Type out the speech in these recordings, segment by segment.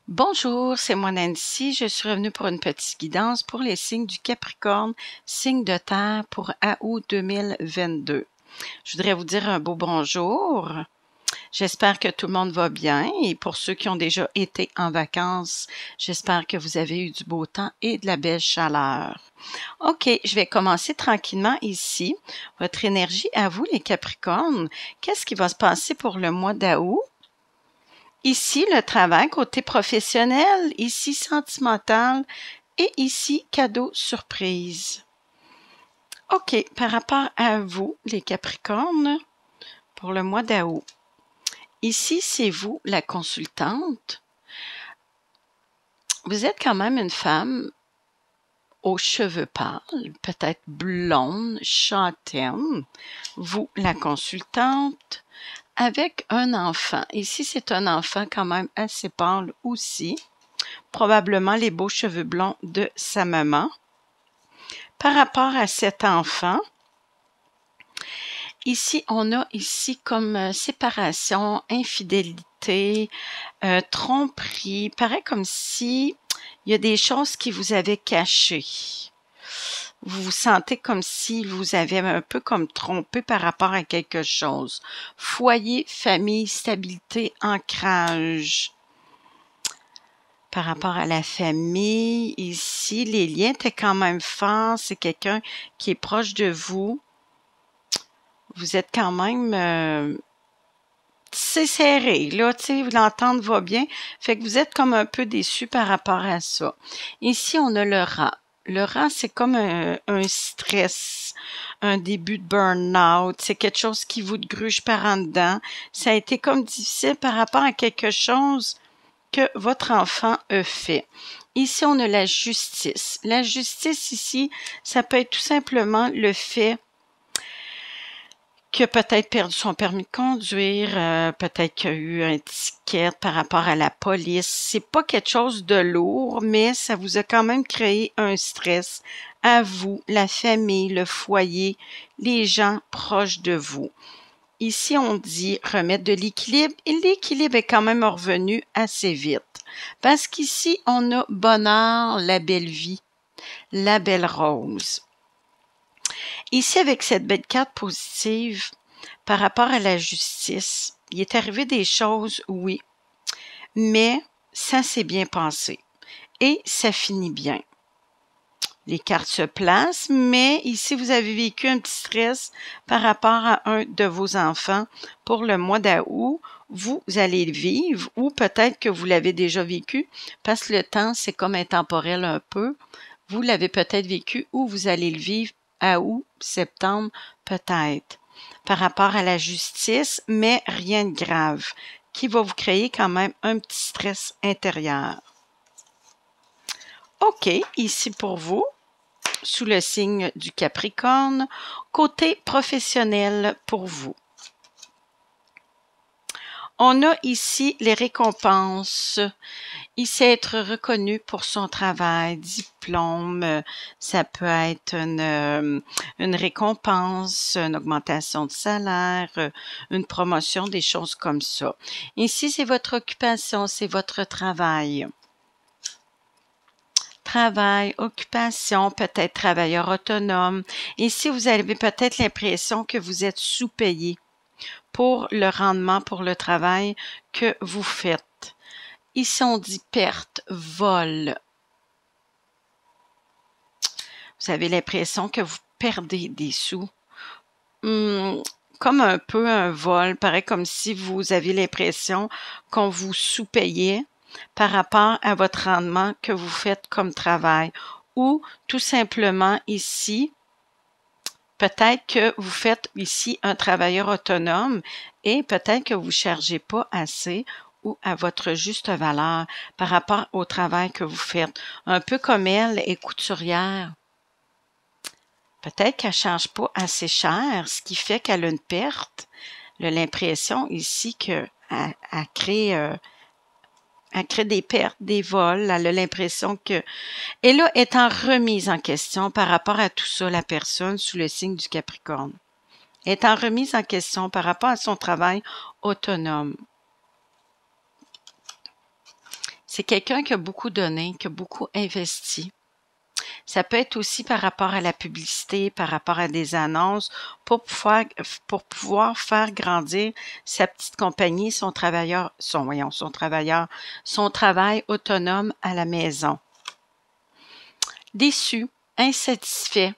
Bonjour, c'est moi Nancy. Je suis revenue pour une petite guidance pour les signes du Capricorne, signe de terre pour août 2022. Je voudrais vous dire un beau bonjour. J'espère que tout le monde va bien et pour ceux qui ont déjà été en vacances, j'espère que vous avez eu du beau temps et de la belle chaleur. OK, je vais commencer tranquillement ici. Votre énergie à vous, les Capricornes, qu'est-ce qui va se passer pour le mois d'août? Ici, le travail côté professionnel, ici sentimental et ici cadeau surprise. OK, par rapport à vous, les Capricornes, pour le mois d'août. Ici, c'est vous, la consultante. Vous êtes quand même une femme aux cheveux pâles, peut-être blonde, châtaine. Vous, la consultante, avec un enfant. Ici, c'est un enfant quand même assez pâle aussi. Probablement les beaux cheveux blonds de sa maman. Par rapport à cet enfant, ici, on a ici comme séparation, infidélité, tromperie. Paraît comme si il y a des choses qui vous avaient cachées. Vous vous sentez comme si vous avez un peu comme trompé par rapport à quelque chose. Foyer, famille, stabilité, ancrage. Par rapport à la famille, ici, les liens étaient quand même forts. C'est quelqu'un qui est proche de vous. Vous êtes quand même c'est serré, là, tu sais, l'entente va bien. Fait que vous êtes comme un peu déçu par rapport à ça. Ici, on a le rat. Le rat, c'est comme un stress, un début de burn-out. C'est quelque chose qui vous gruge par en dedans. Ça a été comme difficile par rapport à quelque chose que votre enfant a fait. Ici, on a la justice. La justice ici, ça peut être tout simplement le fait qu'il a peut-être perdu son permis de conduire, peut-être qu'il y a eu un ticket par rapport à la police. C'est pas quelque chose de lourd, mais ça vous a quand même créé un stress à vous, la famille, le foyer, les gens proches de vous. Ici, on dit remettre de l'équilibre et l'équilibre est quand même revenu assez vite. Parce qu'ici, on a bonheur, la belle vie, la belle rose. Ici, avec cette belle carte positive, par rapport à la justice, il est arrivé des choses, oui, mais ça s'est bien passé et ça finit bien. Les cartes se placent, mais ici, vous avez vécu un petit stress par rapport à un de vos enfants pour le mois d'août. Vous allez le vivre ou peut-être que vous l'avez déjà vécu parce que le temps, c'est comme intemporel un peu. Vous l'avez peut-être vécu ou vous allez le vivre à août, septembre, peut-être. Par rapport à la justice, mais rien de grave, qui va vous créer quand même un petit stress intérieur. OK, ici pour vous, sous le signe du Capricorne, côté professionnel pour vous. On a ici les récompenses. Ici, être reconnu pour son travail, diplôme, ça peut être une récompense, une augmentation de salaire, une promotion, des choses comme ça. Ici, c'est votre occupation, c'est votre travail. Travail, occupation, peut-être travailleur autonome. Ici, vous avez peut-être l'impression que vous êtes sous-payé pour le rendement, pour le travail que vous faites. Ici, on dit perte, vol. Vous avez l'impression que vous perdez des sous. Comme un peu un vol, pareil comme si vous avez l'impression qu'on vous sous-payait par rapport à votre rendement que vous faites comme travail. Ou tout simplement ici, peut-être que vous faites ici un travailleur autonome et peut-être que vous ne chargez pas assez ou à votre juste valeur par rapport au travail que vous faites. Un peu comme elle est couturière. Peut-être qu'elle ne charge pas assez cher, ce qui fait qu'elle a une perte. Elle a l'impression ici qu'elle crée des pertes, des vols. Elle a l'impression que... Et là, est en remise en question par rapport à tout ça, la personne sous le signe du Capricorne. Est en remise en question par rapport à son travail autonome. C'est quelqu'un qui a beaucoup donné, qui a beaucoup investi. Ça peut être aussi par rapport à la publicité, par rapport à des annonces, pour pouvoir faire grandir sa petite compagnie, son travail autonome à la maison. Déçu, insatisfait,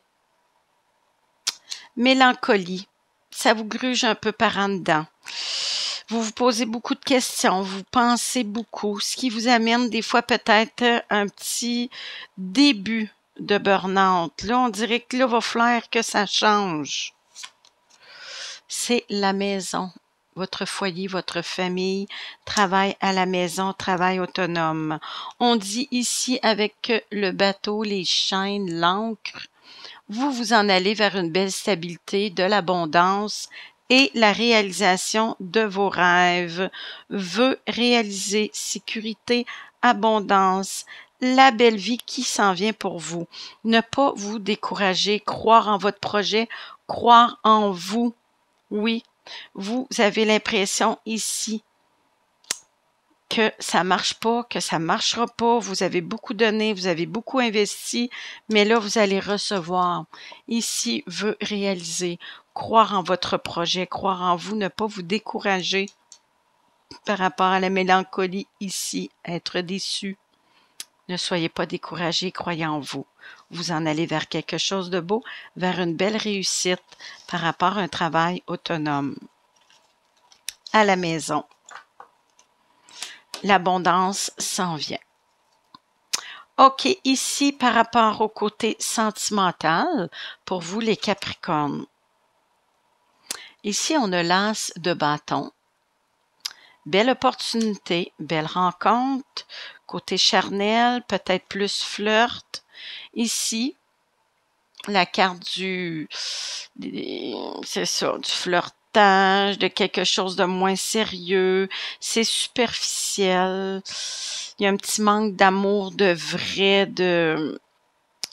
mélancolie, ça vous gruge un peu par en dedans. Vous vous posez beaucoup de questions, vous pensez beaucoup, ce qui vous amène des fois peut-être un petit début de burn-out. Là, on dirait que là, il va falloir que ça change. C'est la maison, votre foyer, votre famille, travail à la maison, travail autonome. On dit ici avec le bateau, les chaînes, l'encre, vous en allez vers une belle stabilité, de l'abondance et la réalisation de vos rêves. Vœux réalisés, sécurité, abondance, la belle vie qui s'en vient pour vous. Ne pas vous décourager, croire en votre projet, croire en vous. Oui, vous avez l'impression ici que ça marche pas, que ça marchera pas, vous avez beaucoup donné, vous avez beaucoup investi, mais là, vous allez recevoir. Ici, veut réaliser, croire en votre projet, croire en vous, ne pas vous décourager par rapport à la mélancolie ici, être déçu. Ne soyez pas découragés, croyez en vous. Vous en allez vers quelque chose de beau, vers une belle réussite par rapport à un travail autonome. À la maison. L'abondance s'en vient. OK, ici, par rapport au côté sentimental, pour vous, les Capricornes. Ici, on a l'as de bâton. Belle opportunité, belle rencontre. Côté charnel, peut-être plus flirt. Ici, la carte c'est ça, du flirtage, de quelque chose de moins sérieux. C'est superficiel. Il y a un petit manque d'amour, de vrai,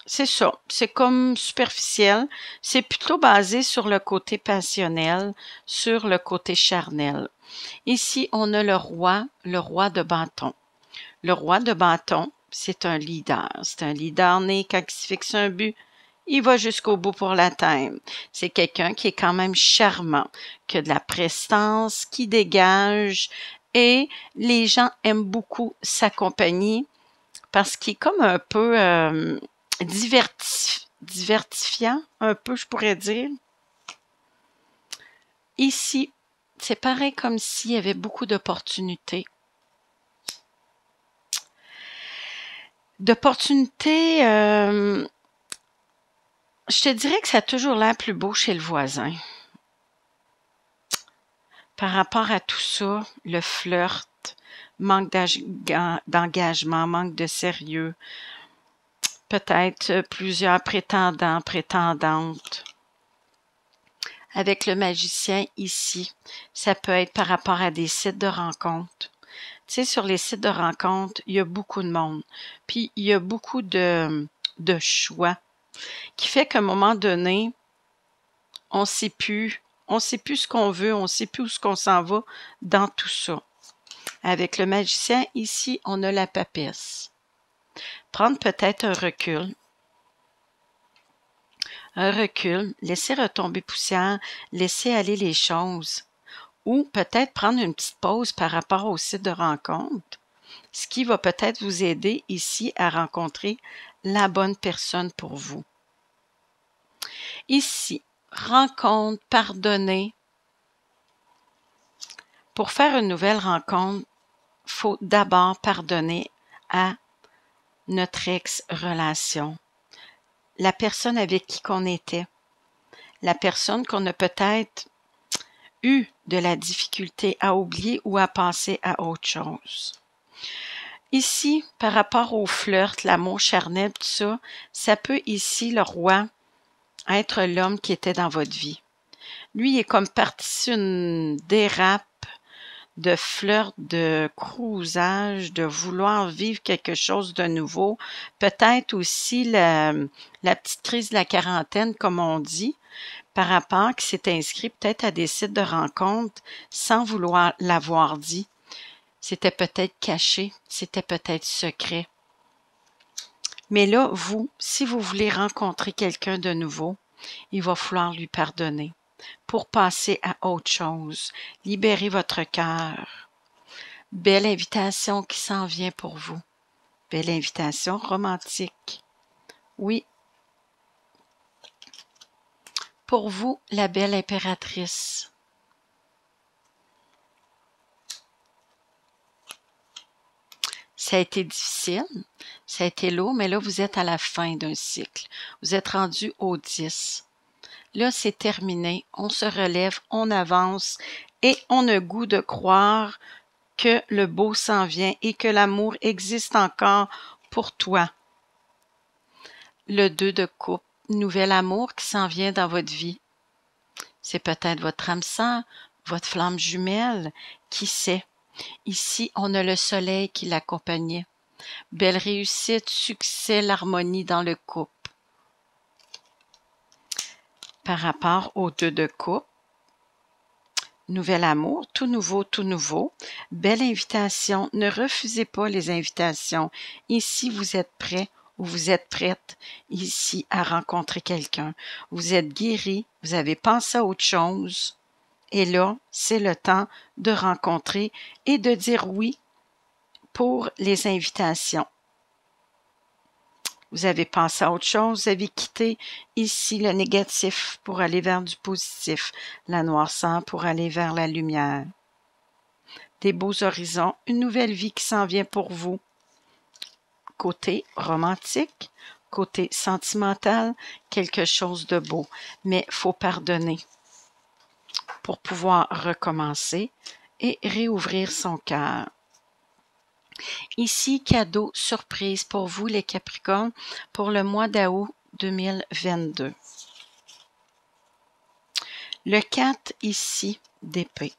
c'est ça. C'est comme superficiel. C'est plutôt basé sur le côté passionnel, sur le côté charnel. Ici, on a le roi de bâton. Le roi de bâton, c'est un leader. C'est un leader né quand il se fixe un but. Il va jusqu'au bout pour l'atteindre. C'est quelqu'un qui est quand même charmant, qui a de la prestance, qui dégage et les gens aiment beaucoup sa compagnie parce qu'il est comme un peu divertifiant, un peu, je pourrais dire. Ici, c'est pareil comme s'il y avait beaucoup d'opportunités. D'opportunités, je te dirais que ça a toujours l'air plus beau chez le voisin. Par rapport à tout ça, le flirt, manque d'engagement, manque de sérieux, peut-être plusieurs prétendants, prétendantes. Avec le magicien ici, ça peut être par rapport à des sites de rencontres. Tu sais, sur les sites de rencontres, il y a beaucoup de monde. Puis, il y a beaucoup de choix qui fait qu'à un moment donné, on ne sait plus ce qu'on veut, on ne sait plus où ce qu'on s'en va dans tout ça. Avec le magicien, ici, on a la papesse. Prendre peut-être un recul. Un recul, laisser retomber poussière, laisser aller les choses. Ou peut-être prendre une petite pause par rapport au site de rencontre, ce qui va peut-être vous aider ici à rencontrer la bonne personne pour vous. Ici, rencontre, pardonner. Pour faire une nouvelle rencontre, il faut d'abord pardonner à notre ex-relation, la personne avec qui qu'on était, la personne qu'on a peut-être eu de la difficulté à oublier ou à passer à autre chose. Ici, par rapport au flirt, l'amour charnel, tout ça, ça peut ici, le roi, être l'homme qui était dans votre vie. Lui, il est comme parti sur une dérape de flirt, de cruisage, de vouloir vivre quelque chose de nouveau. Peut-être aussi la petite crise de la quarantaine, comme on dit, par rapport qui s'est inscrit peut-être à des sites de rencontres sans vouloir l'avoir dit. C'était peut-être caché, c'était peut-être secret. Mais là, vous, si vous voulez rencontrer quelqu'un de nouveau, il va falloir lui pardonner pour passer à autre chose. Libérez votre cœur. Belle invitation qui s'en vient pour vous. Belle invitation romantique. Oui. Pour vous, la belle impératrice. Ça a été difficile, ça a été lourd, mais là, vous êtes à la fin d'un cycle. Vous êtes rendu au 10. Là, c'est terminé. On se relève, on avance et on a goût de croire que le beau s'en vient et que l'amour existe encore pour toi. Le 2 de coupe, nouvel amour qui s'en vient dans votre vie. C'est peut-être votre âme sœur, votre flamme jumelle, qui sait. Ici, on a le soleil qui l'accompagnait. Belle réussite, succès, l'harmonie dans le couple. Par rapport au 2 de coupe, nouvel amour, tout nouveau. Belle invitation, ne refusez pas les invitations. Ici, vous êtes prêt ou vous êtes prête ici à rencontrer quelqu'un. Vous êtes guéri, vous avez pensé à autre chose. Et là, c'est le temps de rencontrer et de dire oui pour les invitations. Vous avez pensé à autre chose, vous avez quitté ici le négatif pour aller vers du positif, la noirceur pour aller vers la lumière. Des beaux horizons, une nouvelle vie qui s'en vient pour vous. Côté romantique, côté sentimental, quelque chose de beau, mais il faut pardonner pour pouvoir recommencer et réouvrir son cœur. Ici, cadeau surprise pour vous les Capricornes pour le mois d'août 2022. Le 4 ici d'épée.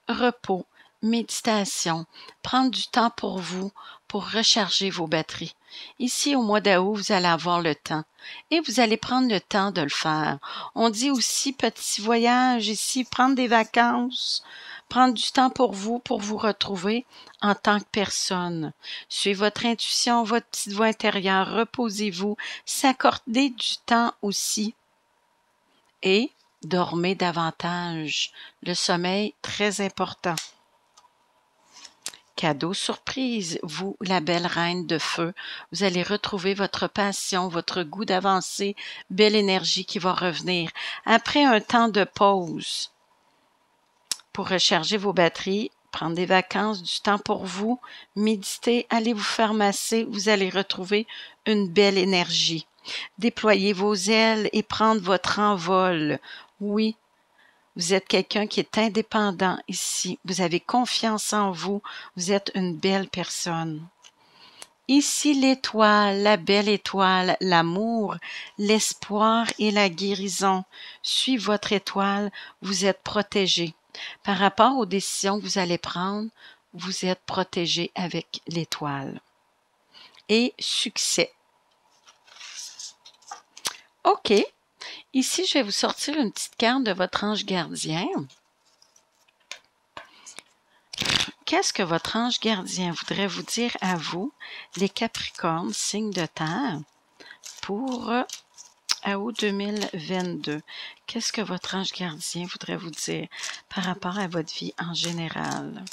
Repos, méditation, prendre du temps pour vous, pour recharger vos batteries. Ici, au mois d'août, vous allez avoir le temps et vous allez prendre le temps de le faire. On dit aussi petit voyage ici, prendre des vacances, prendre du temps pour vous retrouver en tant que personne. Suivez votre intuition, votre petite voix intérieure, reposez-vous, s'accorder du temps aussi et dormez davantage. Le sommeil, très important. Cadeau surprise, vous, la belle reine de feu, vous allez retrouver votre passion, votre goût d'avancer, belle énergie qui va revenir. Après un temps de pause, pour recharger vos batteries, prendre des vacances, du temps pour vous, méditer, allez vous faire masser, vous allez retrouver une belle énergie. Déployez vos ailes et prendre votre envol. Oui, vous êtes quelqu'un qui est indépendant ici. Vous avez confiance en vous. Vous êtes une belle personne. Ici, l'étoile, la belle étoile, l'amour, l'espoir et la guérison. Suivez votre étoile, vous êtes protégé. Par rapport aux décisions que vous allez prendre, vous êtes protégé avec l'étoile. Et succès. OK. Ici, je vais vous sortir une petite carte de votre ange gardien. Qu'est-ce que votre ange gardien voudrait vous dire à vous, les Capricornes, signe de terre, pour août 2022? Qu'est-ce que votre ange gardien voudrait vous dire par rapport à votre vie en général?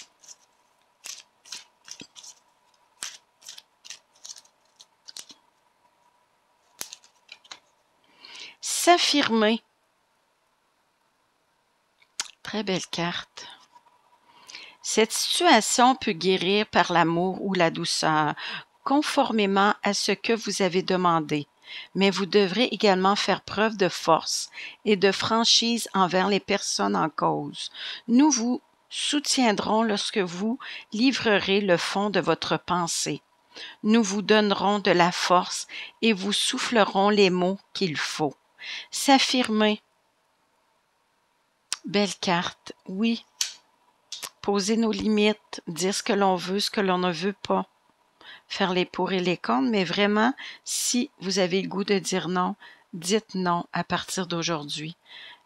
S'affirmer. Très belle carte. Cette situation peut guérir par l'amour ou la douceur, conformément à ce que vous avez demandé. Mais vous devrez également faire preuve de force et de franchise envers les personnes en cause. Nous vous soutiendrons lorsque vous livrerez le fond de votre pensée. Nous vous donnerons de la force et vous soufflerons les mots qu'il faut. S'affirmer. Belle carte, oui. Poser nos limites, dire ce que l'on veut, ce que l'on ne veut pas. Faire les pour et les contre, mais vraiment, si vous avez le goût de dire non, dites non à partir d'aujourd'hui.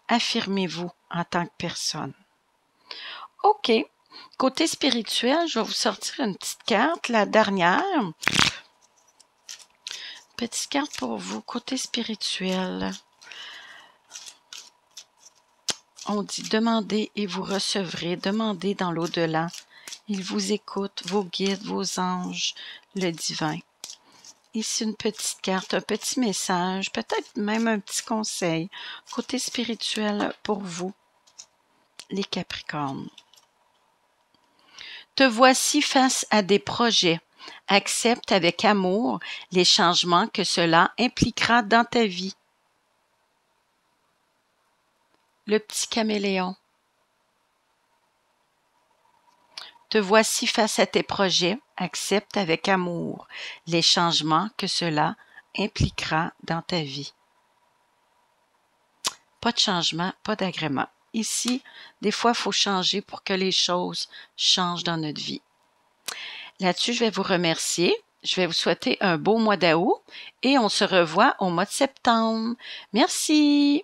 Affirmez-vous en tant que personne. OK. Côté spirituel, je vais vous sortir une petite carte, la dernière. Petite carte pour vous, côté spirituel. On dit demandez et vous recevrez, demandez dans l'au-delà. Il vous écoute, vos guides, vos anges, le divin. Ici, une petite carte, un petit message, peut-être même un petit conseil. Côté spirituel pour vous, les Capricornes. Te voici face à des projets. Accepte avec amour les changements que cela impliquera dans ta vie. Le petit caméléon. Te voici face à tes projets. Accepte avec amour les changements que cela impliquera dans ta vie. Pas de changement, pas d'agrément. Ici, des fois, il faut changer pour que les choses changent dans notre vie. Là-dessus, je vais vous remercier. Je vais vous souhaiter un beau mois d'août et on se revoit au mois de septembre. Merci!